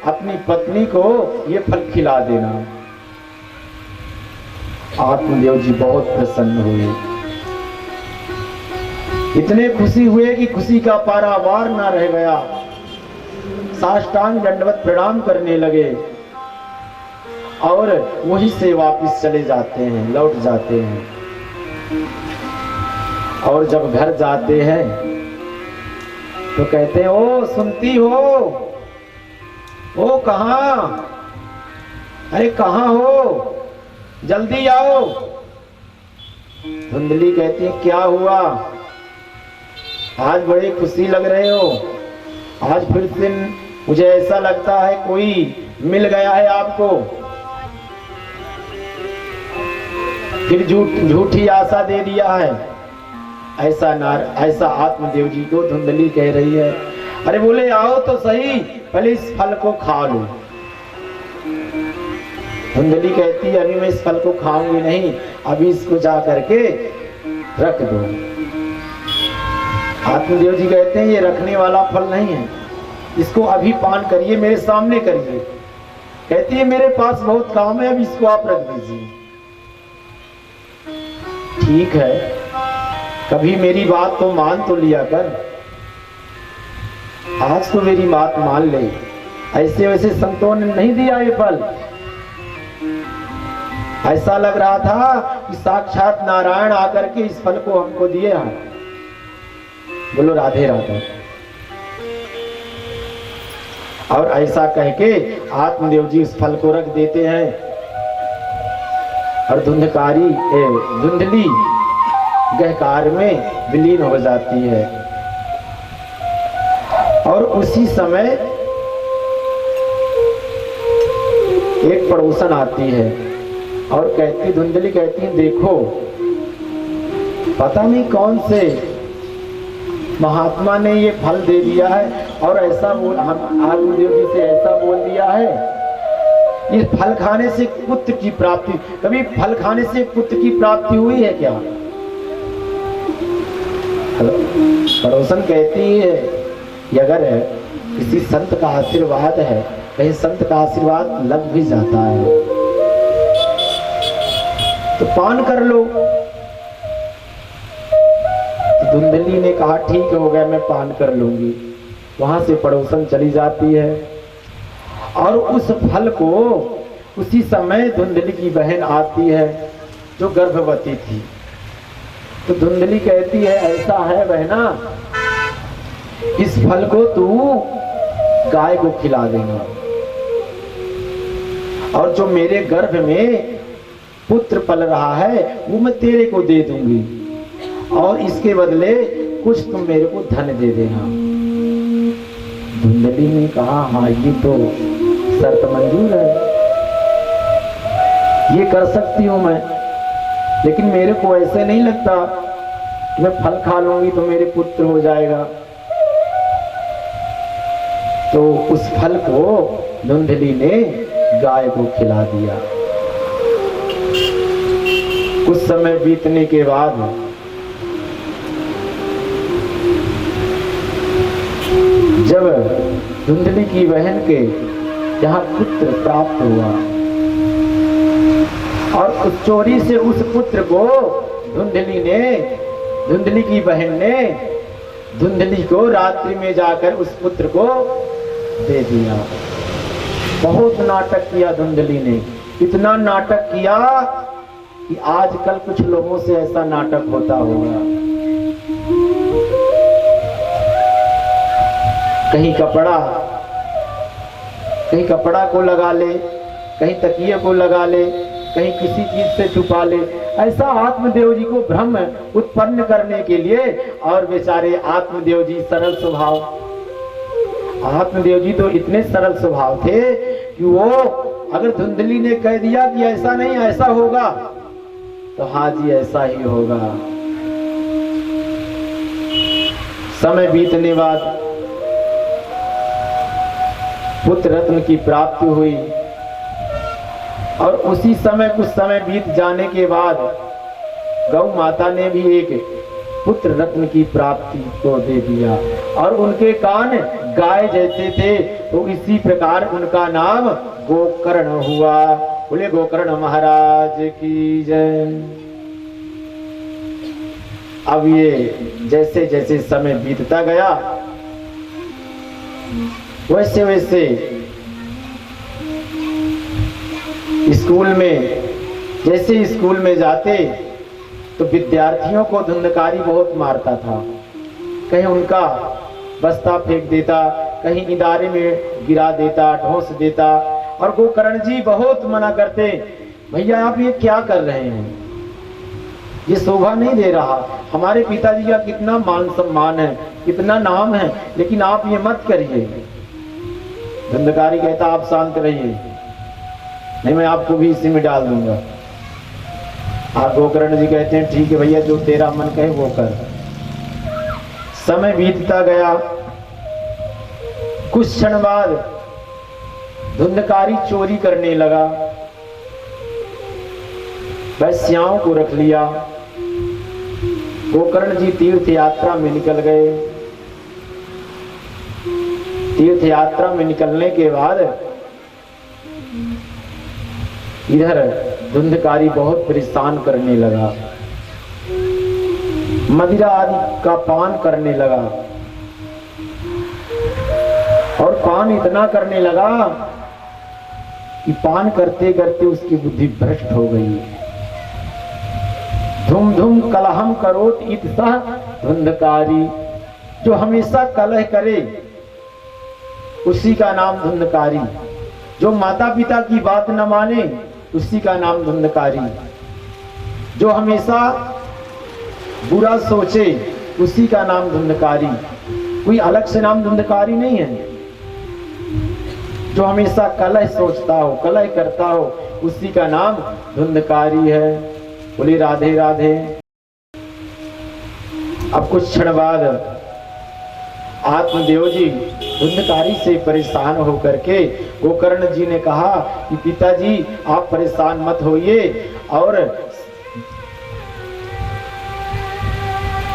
अपनी पत्नी को ये फल खिला देना। आत्मदेव जी बहुत प्रसन्न हुए, इतने खुशी हुए कि खुशी का पारावार ना रह गया। साष्टांग दंडवत प्रणाम करने लगे और वहीं से वापस चले जाते हैं, लौट जाते हैं। और जब घर जाते हैं तो कहते हैं, ओ सुनती हो, ओ कहां, अरे कहां हो, जल्दी आओ। धुंधली कहती है, क्या हुआ, आज बड़ी खुशी लग रहे हो, आज फिर से मुझे ऐसा लगता है कोई मिल गया है आपको। फिर झूठी आशा दे दिया है। ऐसा आत्मदेव जी को धुंधली कह रही है। अरे बोले आओ तो सही, पहले इस फल को खा लो। धुंधली कहती है अभी मैं इस फल को खाऊंगी नहीं, अभी इसको जा करके रख दो। आत्मदेव जी कहते हैं ये रखने वाला फल नहीं है, इसको अभी पान करिए, मेरे सामने करिए। कहती है मेरे पास बहुत काम है, अब इसको आप रख दीजिए। ठीक है, कभी मेरी बात तो मान तो लिया कर, आज तो मेरी बात मान ले। ऐसे वैसे संतों ने नहीं दिया ये फल। ऐसा लग रहा था कि साक्षात नारायण आकर के इस फल को हमको दिए हैं। बोलो राधे राधे। और ऐसा कह के आत्मदेव जी इस फल को रख देते हैं और धुंधली गहकार में विलीन हो जाती है। और उसी समय एक पड़ोसन आती है और धुंधली कहती है देखो पता नहीं कौन से महात्मा ने ये फल दे दिया है और ऐसा आत्मदेव जी से ऐसा बोल दिया है, इस फल खाने से पुत्र की प्राप्ति। कभी फल खाने से पुत्र की प्राप्ति हुई है क्या? पड़ोसन कहती है कि अगर किसी संत का आशीर्वाद है, कहीं संत का आशीर्वाद लग भी जाता है तो पान कर लो। धुंधली ने कहा ठीक हो गया, मैं पान कर लूंगी। वहां से पड़ोसन चली जाती है और उस फल को उसी समय धुंधली की बहन आती है जो गर्भवती थी। तो धुंधली कहती है ऐसा है बहना, इस फल को तू गाय को खिला देगा और जो मेरे गर्भ में पुत्र पल रहा है वो मैं तेरे को दे दूंगी और इसके बदले कुछ तुम मेरे को धन दे देना। धुंधली ने कहा हाँ ये तो शर्त मंजूर है, ये कर सकती हूं मैं, लेकिन मेरे को ऐसे नहीं लगता कि मैं फल खा लूंगी तो मेरे पुत्र हो जाएगा। तो उस फल को धुंधली ने गाय को खिला दिया। कुछ समय बीतने के बाद जब धुंधली की बहन के यहाँ पुत्र प्राप्त हुआ और उस चोरी से उस पुत्र को धुंधली की बहन ने धुंधली को रात्रि में जाकर उस पुत्र को दे दिया। बहुत नाटक किया धुंधली ने, इतना नाटक किया कि आजकल कुछ लोगों से ऐसा नाटक होता होगा। कहीं कपड़ा को लगा ले, कहीं तकिए को लगा ले, कहीं किसी चीज से छुपा ले। ऐसा आत्मदेव जी को भ्रम उत्पन्न करने के लिए। और बेचारे आत्मदेव जी सरल स्वभाव, आत्मदेव जी तो इतने सरल स्वभाव थे कि वो अगर धुंधली ने कह दिया कि ऐसा नहीं ऐसा होगा तो हाँ जी ऐसा ही होगा। समय बीतने बाद पुत्र रत्न की प्राप्ति हुई और उसी समय कुछ समय बीत जाने के बाद गौ माता ने भी एक पुत्र रत्न की प्राप्ति को दे दिया और उनके कान गाय जैसे थे तो इसी प्रकार उनका नाम गोकर्ण हुआ। बोले गोकर्ण महाराज की जय। अब ये जैसे जैसे समय बीतता गया वैसे वैसे स्कूल में जाते तो विद्यार्थियों को धुंधकारी बहुत मारता था। कहीं उनका बस्ता फेंक देता, कहीं इदारे में गिरा देता, ढोंस देता। और गोकर्ण जी बहुत मना करते, भैया आप ये क्या कर रहे हैं, ये शोभा नहीं दे रहा। हमारे पिताजी का कितना मान सम्मान है, कितना नाम है, लेकिन आप ये मत करिए। धुंधकारी कहता आप शांत रहिए, नहीं मैं आपको भी इसी में डाल दूंगा। आप गोकर्ण जी कहते हैं ठीक है भैया, जो तेरा मन कहे वो कर। समय बीतता गया। कुछ क्षण बाद धुंधकारी चोरी करने लगा, वैश्याओं को रख लिया। गोकर्ण जी तीर्थ यात्रा में निकल गए। तीर्थ यात्रा में निकलने के बाद इधर धुंधकारी बहुत परेशान करने लगा, मदिरा आदि का पान करने लगा, और पान इतना करने लगा कि पान करते करते उसकी बुद्धि भ्रष्ट हो गई। धुम धुम कलहम करोत इत सह धुंधकारी, जो हमेशा कलह करे उसी का नाम धुंधकारी, जो माता पिता की बात न माने उसी का नाम धुंधकारी, जो हमेशा बुरा सोचे उसी का नाम धुंधकारी। कोई अलग से नाम धुंधकारी नहीं है। जो हमेशा कलह सोचता हो, कलह करता हो, उसी का नाम धुंधकारी है। बोले राधे राधे। अब कुछ क्षण बाद आत्मदेव जी धुंधकारी से परेशान होकर के गोकर्ण जी ने कहा कि पिताजी आप परेशान मत होइए, और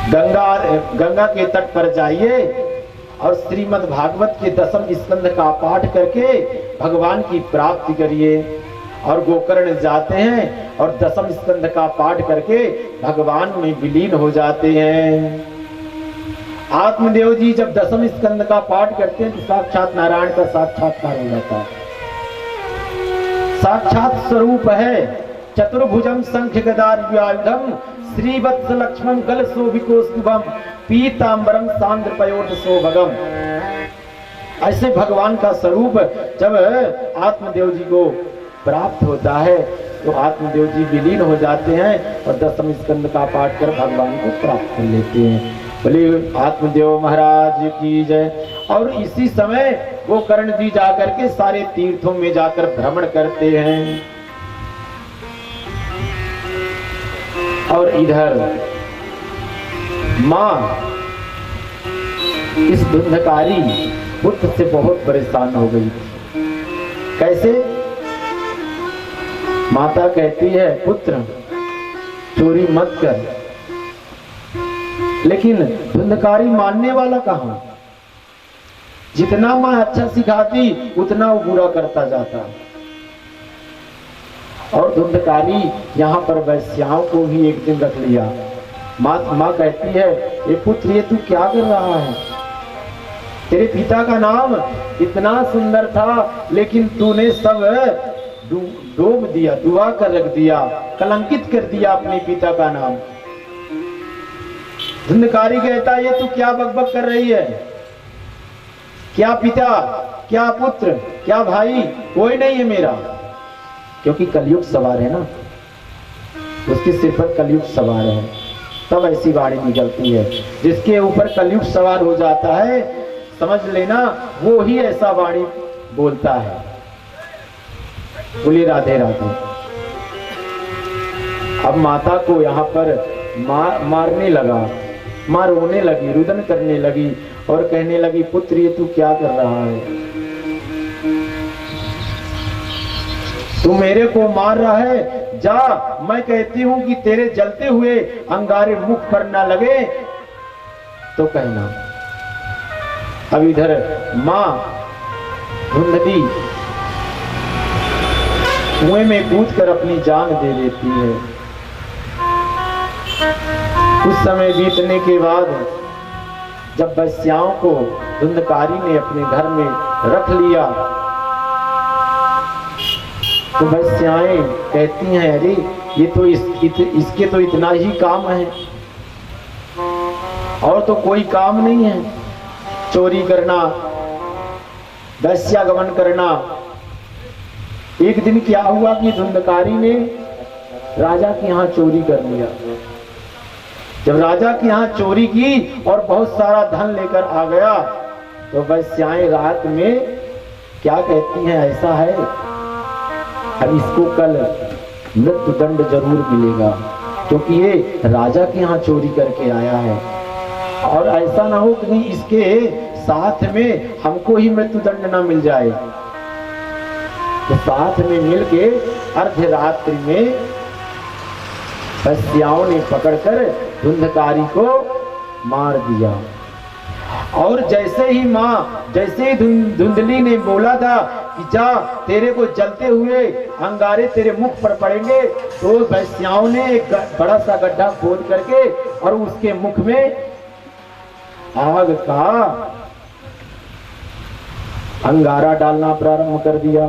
गंगा के तट पर जाइए और श्रीमद् भागवत के 10वें स्कंध का पाठ करके भगवान की प्राप्ति करिए। और गोकर्ण जाते हैं और 10वें स्कंध का पाठ करके भगवान में विलीन हो जाते हैं। आत्मदेव जी जब 10वें स्कंद का पाठ करते हैं तो साक्षात नारायण का साक्षात्कार हो जाता है। साक्षात स्वरूप है चतुर्भुजम शंख गदार युआयुधम श्रीवत्स लक्ष्मण गल शोभिकोस्तुभम पीतांबरम सांद्र पयोट शोभगम। ऐसे भगवान का स्वरूप जब आत्मदेव जी को प्राप्त होता है तो आत्मदेव जी विलीन हो जाते हैं और 10वें स्कंद का पाठ कर भगवान को प्राप्त कर लेते हैं। बोले आत्मदेव महाराज की जय। और इसी समय वो कर्ण जी जाकर के सारे तीर्थों में जाकर भ्रमण करते हैं। और इधर मां इस धुंधकारी पुत्र से बहुत परेशान हो गई। कैसे? माता कहती है पुत्र चोरी मत कर, लेकिन धुंधकारी मानने वाला कहां? जितना मां अच्छा सिखाती उतना वो बुरा करता जाता। और धुंधकारी यहाँ पर वैश्याओं को भी एक दिन रख लिया। माँ कहती है ये पुत्र ये तू क्या कर रहा है? तेरे पिता का नाम इतना सुंदर था लेकिन तूने सब डूब दिया, डुबा कर रख दिया, कलंकित कर दिया अपने पिता का नाम। धुंधकारी कहता ये तू क्या बकबक कर रही है? क्या पिता, क्या पुत्र, क्या भाई, कोई नहीं है मेरा। क्योंकि कलयुग सवार है ना, उसके सिर पर कलयुग सवार है, तब ऐसी वाणी निकलती है। जिसके ऊपर कलयुग सवार हो जाता है समझ लेना वो ही ऐसा वाणी बोलता है। बोली राधे राधे। अब माता को यहाँ पर मारने लगा, मां रोने लगी, रुदन करने लगी और कहने लगी पुत्र ये तू क्या कर रहा है? तू मेरे को मार रहा है, जा, मैं कहती हूं कि तेरे जलते हुए अंगारे मुख पर ना लगे तो कहना। अब इधर मां धुंधली कुएं में कूदकर अपनी जान दे देती है। कुछ समय बीतने के बाद जब वैश्याओं को धुंधकारी ने अपने घर में रख लिया तो वैश्याएं कहती हैं अरे ये तो इसके तो इतना ही काम है और तो कोई काम नहीं है। चोरी करना, वैश्यागमन करना। एक दिन क्या हुआ कि धुंधकारी ने राजा के यहाँ चोरी कर लिया। जब राजा के यहाँ चोरी की और बहुत सारा धन लेकर आ गया तो वैश्याएं रात में क्या कहती हैं ऐसा है अब इसको कल मृत्यु दंड जरूर मिलेगा, क्योंकि ये राजा के यहाँ चोरी करके आया है। और ऐसा ना हो कि इसके साथ में हमको ही मृत्यु दंड ना मिल जाए। तो साथ में मिलके अर्धरात्रि में वैश्याओं ने पकड़कर धुंधकारी को मार दिया। और जैसे ही जैसे ही धुंधली ने बोला था कि जा तेरे को जलते हुए अंगारे तेरे मुख पर पड़ेंगे, तो वैश्याओं ने एक बड़ा सा गड्ढा खोद करके और उसके मुख में आग का अंगारा डालना प्रारंभ कर दिया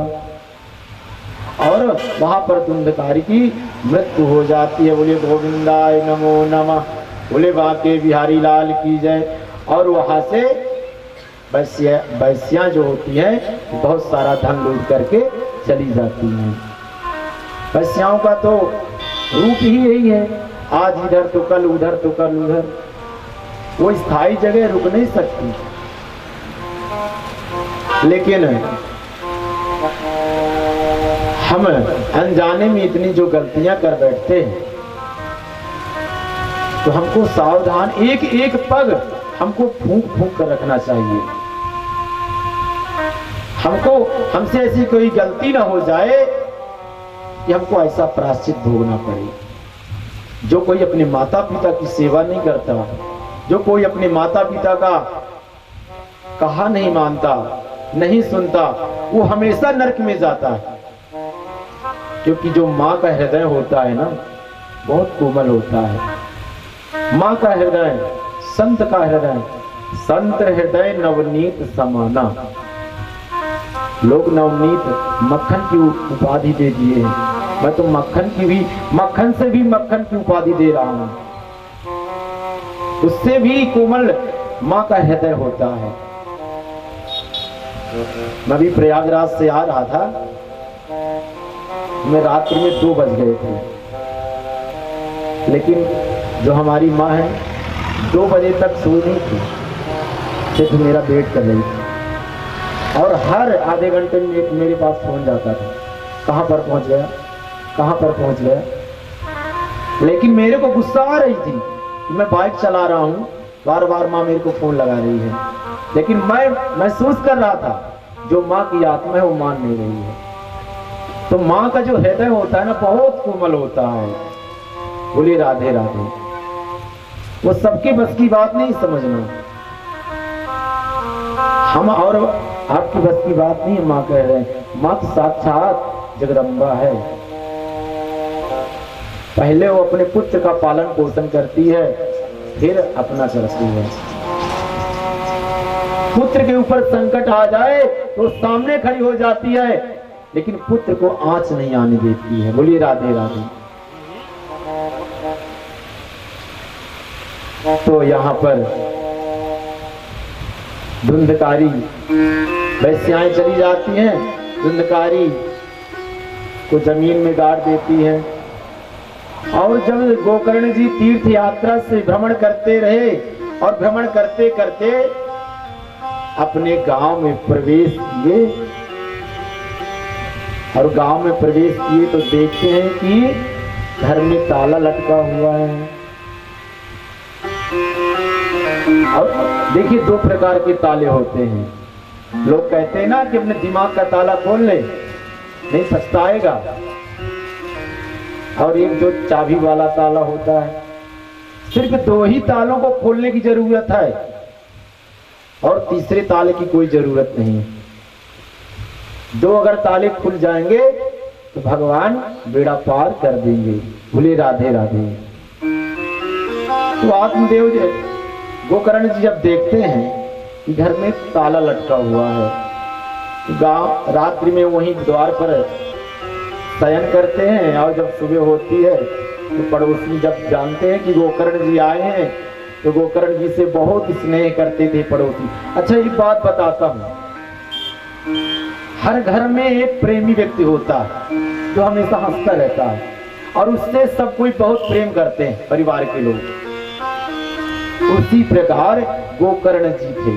और वहां पर धुंधकारी की मृत्यु हो जाती है। बोले गोविंदाय नमो नमः, बोले बांके बिहारी लाल की जय। और वहां से वैश्या जो होती हैं बहुत सारा धन लूट करके चली जाती हैं। वैश्याओं का तो रूप ही यही है, आज इधर तो कल उधर तो कल उधर, वो स्थायी जगह रुक नहीं सकती। लेकिन हम अनजाने में इतनी जो गलतियां कर बैठते हैं, तो हमको सावधान एक एक पग हमको फूंक फूंक कर रखना चाहिए। हमसे ऐसी कोई गलती ना हो जाए कि हमको ऐसा प्रायश्चित भोगना पड़े। जो कोई अपने माता पिता की सेवा नहीं करता, जो कोई अपने माता पिता का कहा नहीं मानता, नहीं सुनता, वो हमेशा नरक में जाता है। क्योंकि जो माँ का हृदय होता है ना, बहुत कोमल होता है। माँ का हृदय, संत का हृदय, संत हृदय नवनीत समाना। लोग नवनीत मक्खन की उपाधि दे दिए हैं, मैं तो मक्खन से भी मक्खन की उपाधि दे रहा हूं। उससे भी कोमल माँ का हृदय होता है। मैं भी प्रयागराज से आ रहा था, मैं रात्रि में 2 बज गए थे, लेकिन जो हमारी माँ है 2 बजे तक सोई नहीं थी, सिर्फ मेरा वेट कर रही थी। और हर आधे घंटे में मेरे पास फोन जाता था, कहाँ पर पहुंच गया, कहाँ पर पहुंच गया। लेकिन मेरे को गुस्सा आ रही थी कि मैं बाइक चला रहा हूँ, बार बार माँ मेरे को फोन लगा रही है। लेकिन मैं महसूस कर रहा था जो माँ की आत्मा है वो मान नहीं रही है। तो माँ का जो हृदय होता है ना, बहुत कोमल होता है। बोले राधे राधे। वो सबके बस की बात नहीं समझना, हम और आपकी बस की बात नहीं है। माँ कह रहे हैं, माँ तो साक्षात जगदम्बा है। पहले वो अपने पुत्र का पालन पोषण करती है, फिर अपना करती है। पुत्र के ऊपर संकट आ जाए तो सामने खड़ी हो जाती है, लेकिन पुत्र को आंच नहीं आने देती है। बोलिए राधे राधे। तो यहाँ पर धुंधकारी वैश्याएं चली जाती हैं, धुंधकारी को जमीन में गाड़ देती है। और जब गोकर्ण जी तीर्थ यात्रा से भ्रमण करते रहे और भ्रमण करते करते अपने गांव में प्रवेश किए, और गांव में प्रवेश किए तो देखते हैं कि घर में ताला लटका हुआ है। और देखिए 2 प्रकार के ताले होते हैं। लोग कहते हैं ना कि अपने दिमाग का ताला खोल ले, नहीं पछताएगा। और एक जो चाबी वाला ताला होता है, सिर्फ 2 ही तालों को खोलने की जरूरत है और तीसरे ताले की कोई जरूरत नहीं। 2 अगर ताले खुल जाएंगे तो भगवान बेड़ा पार कर देंगे। बोले राधे राधे। तो आत्मदेव जी गोकर्ण जी जब देखते हैं कि घर में ताला लटका हुआ है, गांव रात्रि में वहीं द्वार पर शयन करते हैं। और जब सुबह होती है तो पड़ोसी जब जानते हैं कि गोकर्ण जी आए हैं, तो गोकर्ण जी से बहुत स्नेह करते थे पड़ोसी। अच्छा एक बात बताता हूँ, हर घर में एक प्रेमी व्यक्ति होता है जो हमेशा हंसता रहता है, और उससे सब कोई बहुत प्रेम करते हैं परिवार के लोग। उसी प्रकार गोकर्ण जी थे।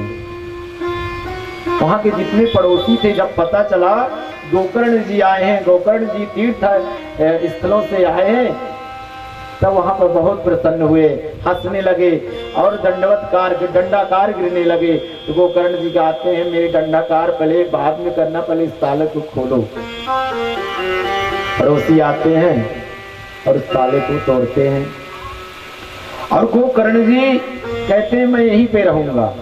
वहां के जितने पड़ोसी थे, जब पता चला गोकर्ण जी आए हैं, गोकर्ण जी तीर्थ स्थलों से आए हैं, तब वहां पर बहुत प्रसन्न हुए, हंसने लगे और दंडाकार गिरने लगे। तो गोकर्ण जी कहते हैं मेरे दंडाकार पहले बाद में करना, पहले इस ताले को खोलो। पड़ोसी आते हैं और उस ताले को तोड़ते हैं और गोकर्ण जी कहते हैं मैं यहीं पे रहूंगा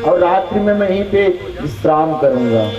और रात्रि में मैं यहीं पे विश्राम करूंगा।